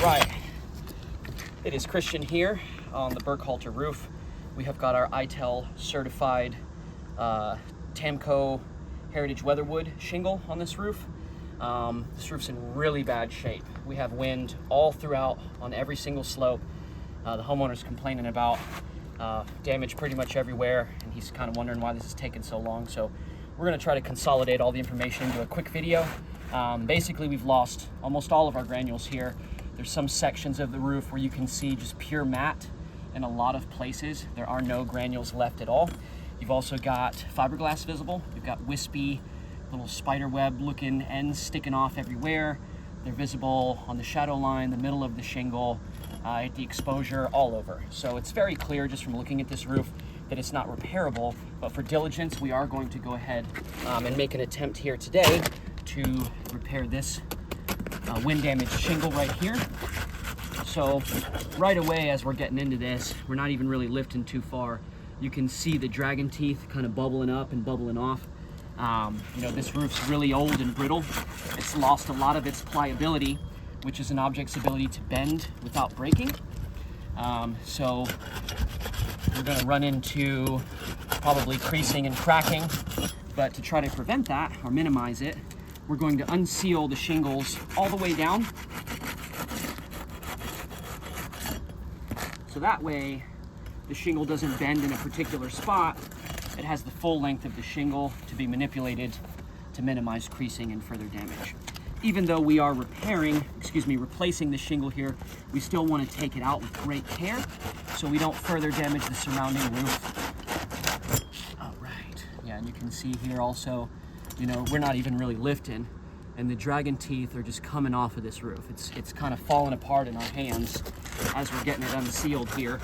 Right, it is Christian here on the Burkahalter roof. We have got our ITEL certified Tamco Heritage Weatherwood shingle on this roof. This roof's in really bad shape. We have wind all throughout on every single slope. The homeowner's complaining about damage pretty much everywhere, and he's kind of wondering why this is taking so long. So we're going to try to consolidate all the information into a quick video. Basically, we've lost almost all of our granules here. There's some sections of the roof where you can see just pure matte. In a lot of places, there are no granules left at all. You've also got fiberglass visible. You've got wispy little spider web looking ends sticking off everywhere. They're visible on the shadow line, the middle of the shingle, at the exposure, all over. So it's very clear just from looking at this roof that it's not repairable, but for diligence, we are going to go ahead and make an attempt here today to repair this wind damaged shingle right here. So right away, as we're getting into this, we're not even really lifting too far. You can see the dragon teeth kind of bubbling up and bubbling off. You know, this roof's really old and brittle. It's lost a lot of its pliability, which is an object's ability to bend without breaking. So we're gonna run into probably creasing and cracking, but to try to prevent that or minimize it, we're going to unseal the shingles all the way down. So that way, the shingle doesn't bend in a particular spot. It has the full length of the shingle to be manipulated to minimize creasing and further damage. Even though we are replacing the shingle here, we still want to take it out with great care so we don't further damage the surrounding roof. All right, yeah, and you can see here also, you know, we're not even really lifting, and the dragon teeth are just coming off of this roof. It's kind of falling apart in our hands as we're getting it unsealed here.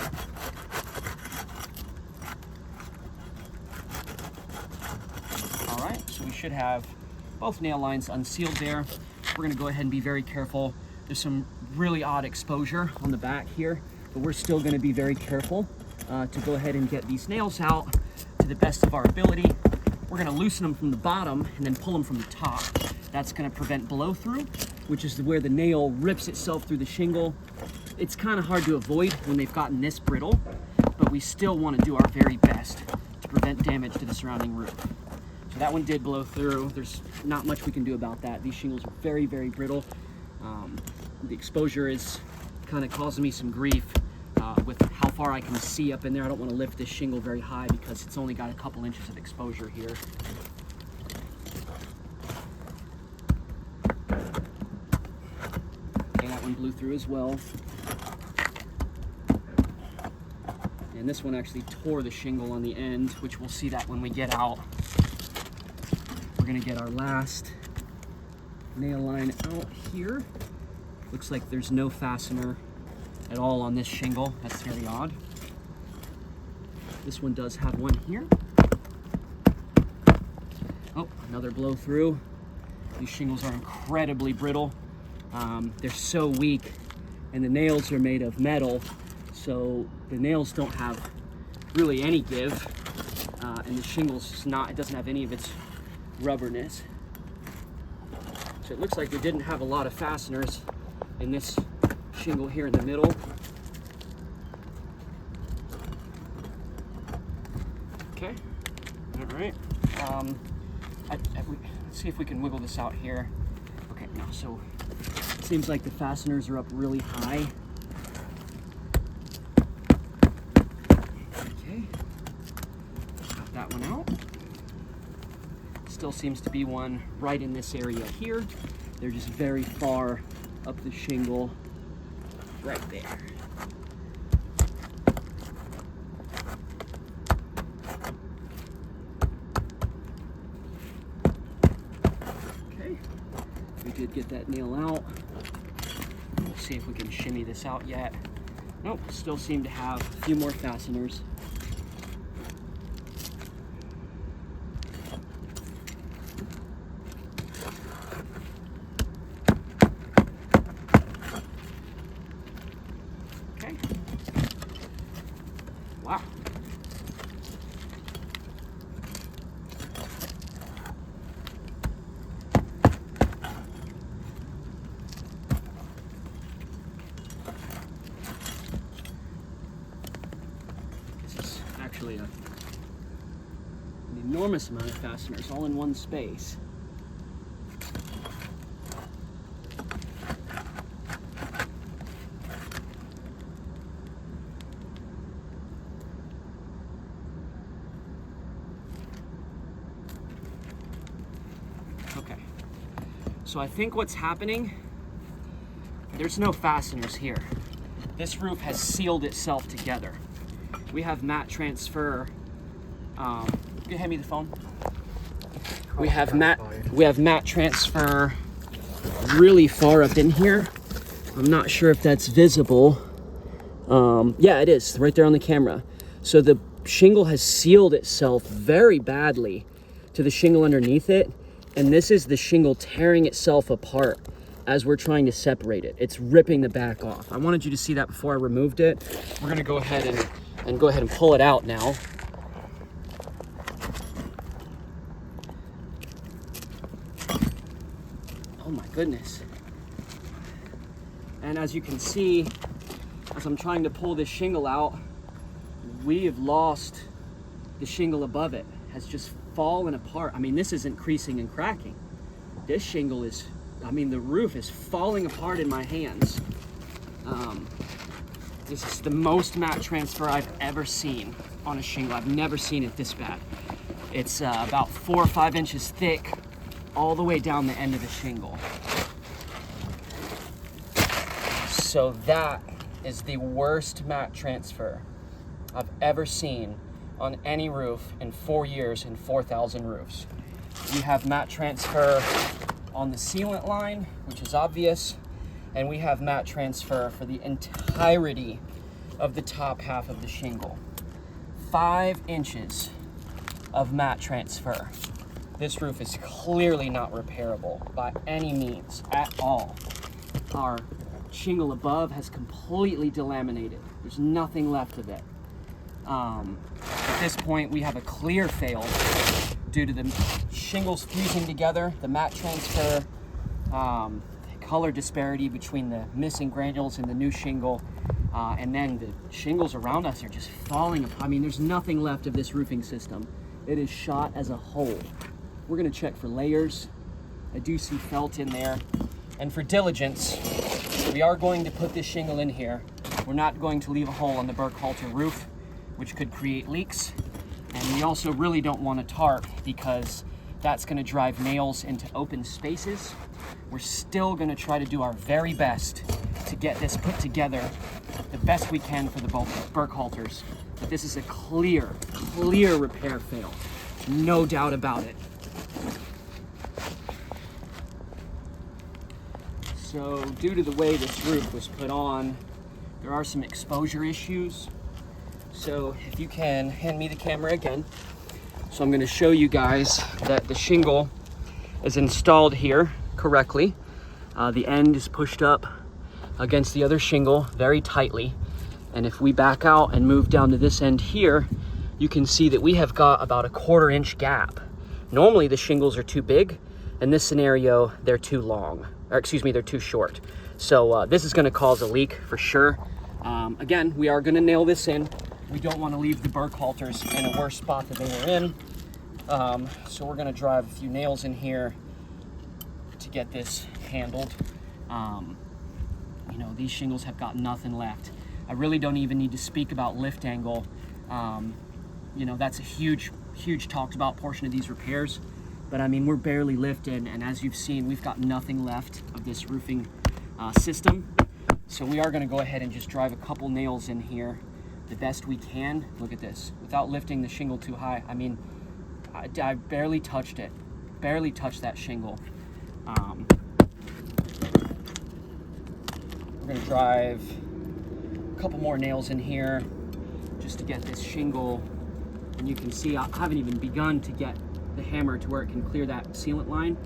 All right, so we should have both nail lines unsealed there. We're gonna go ahead and be very careful. There's some really odd exposure on the back here, but we're still gonna be very careful to go ahead and get these nails out to the best of our ability. We're gonna loosen them from the bottom and then pull them from the top. That's gonna prevent blow through, which is where the nail rips itself through the shingle. It's kind of hard to avoid when they've gotten this brittle, but we still wanna do our very best to prevent damage to the surrounding roof. So that one did blow through. There's not much we can do about that. These shingles are very, very brittle. The exposure is kind of causing me some grief with how far I can see up in there. I don't want to lift this shingle very high because it's only got a couple inches of exposure here. Okay, that one blew through as well. And this one actually tore the shingle on the end, which we'll see that when we get out. We're gonna get our last nail line out here. Looks like there's no fastener at all on this shingle. That's very odd. This one does have one here. Oh, another blow through. These shingles are incredibly brittle. They're so weak, and the nails are made of metal, so the nails don't have really any give, and the shingle's just not, it doesn't have any of its rubberness. So it looks like we didn't have a lot of fasteners in this shingle here in the middle. Okay, all right. Let's see if we can wiggle this out here. Okay, no, so it seems like the fasteners are up really high. Okay, got that one out. Still seems to be one right in this area here. They're just very far up the shingle, right there. Okay, we did get that nail out. We'll see if we can shimmy this out yet. Nope, still seem to have a few more fasteners. Wow. actually an enormous amount of fasteners all in one space. Okay, so I think what's happening, there's no fasteners here. This roof has sealed itself together. We have mat transfer. Can you hand me the phone? We have mat transfer really far up in here. I'm not sure if that's visible. Yeah, it is right there on the camera. So the shingle has sealed itself very badly to the shingle underneath it. And this is the shingle tearing itself apart as we're trying to separate it. It's ripping the back off. I wanted you to see that before I removed it. We're gonna go ahead and pull it out now. Oh my goodness. And as you can see, as I'm trying to pull this shingle out, we have lost the shingle above it. Has just fallen apart. I mean, this isn't creasing and cracking. This shingle is, I mean, the roof is falling apart in my hands. This is the most mat transfer I've ever seen on a shingle. I've never seen it this bad. It's about 4 or 5 inches thick all the way down the end of the shingle. So that is the worst mat transfer I've ever seen on any roof in 4 years in 4,000 roofs. We have mat transfer on the sealant line, which is obvious, and we have mat transfer for the entirety of the top half of the shingle. 5 inches of mat transfer. This roof is clearly not repairable by any means at all. Our shingle above has completely delaminated. There's nothing left of it. At this point, we have a clear fail due to the shingles fusing together, the mat transfer, color disparity between the missing granules and the new shingle, and then the shingles around us are just falling apart. I mean, there's nothing left of this roofing system. It is shot as a whole. We're gonna check for layers. I do see felt in there. And for diligence, we are going to put this shingle in here. We're not going to leave a hole on the Burkahalter roof, which could create leaks. And we also really don't want a tarp because that's gonna drive nails into open spaces. We're still gonna try to do our very best to get this put together the best we can for the Burkahalters. But this is a clear repair fail. No doubt about it. So due to the way this roof was put on, there are some exposure issues. So if you can hand me the camera again. So I'm gonna show you guys that the shingle is installed here correctly. The end is pushed up against the other shingle very tightly. And if we back out and move down to this end here, you can see that we have got about a 1/4 inch gap. Normally the shingles are too big. In this scenario, they're too long, or excuse me, they're too short. So this is gonna cause a leak for sure. Again, we are gonna nail this in. We don't wanna leave the Burkahalters in a worse spot than they were in. So we're gonna drive a few nails in here to get this handled. You know, these shingles have got nothing left. I really don't even need to speak about lift angle. You know, that's a huge talked about portion of these repairs. But I mean, we're barely lifted, and as you've seen, we've got nothing left of this roofing system. So we are gonna go ahead and just drive a couple nails in here the best we can. Look at this, without lifting the shingle too high. I mean, I barely touched it, barely touched that shingle. We're gonna drive a couple more nails in here just to get this shingle, and you can see I haven't even begun to get the hammer to where it can clear that sealant line.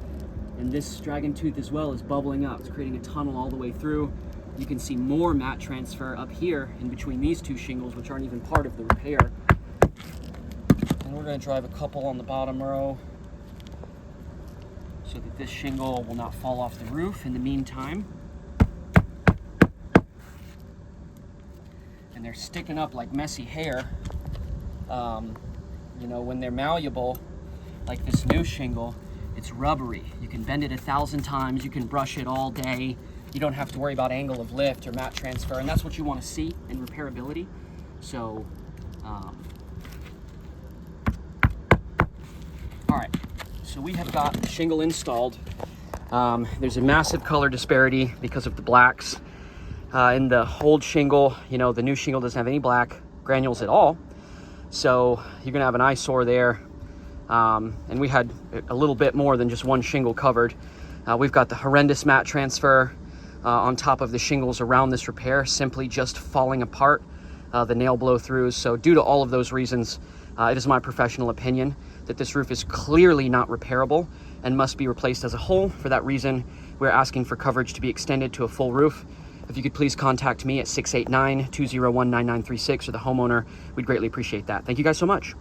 And this dragon tooth as well is bubbling up. It's creating a tunnel all the way through. You can see more mat transfer up here in between these two shingles, which aren't even part of the repair. And we're gonna drive a couple on the bottom row so that this shingle will not fall off the roof in the meantime. And they're sticking up like messy hair. You know, when they're malleable, like this new shingle, it's rubbery. You can bend it 1,000 times, you can brush it all day. You don't have to worry about angle of lift or mat transfer, and that's what you want to see in repairability. So, all right, so we have got the shingle installed. There's a massive color disparity because of the blacks. In the old shingle, you know, the new shingle doesn't have any black granules at all. So you're gonna have an eyesore there. And we had a little bit more than just one shingle covered. We've got the horrendous mat transfer on top of the shingles around this repair, simply just falling apart, the nail blow throughs. So due to all of those reasons, it is my professional opinion that this roof is clearly not repairable and must be replaced as a whole. For that reason, we're asking for coverage to be extended to a full roof. If you could please contact me at 689-201-9936 or the homeowner, we'd greatly appreciate that. Thank you guys so much.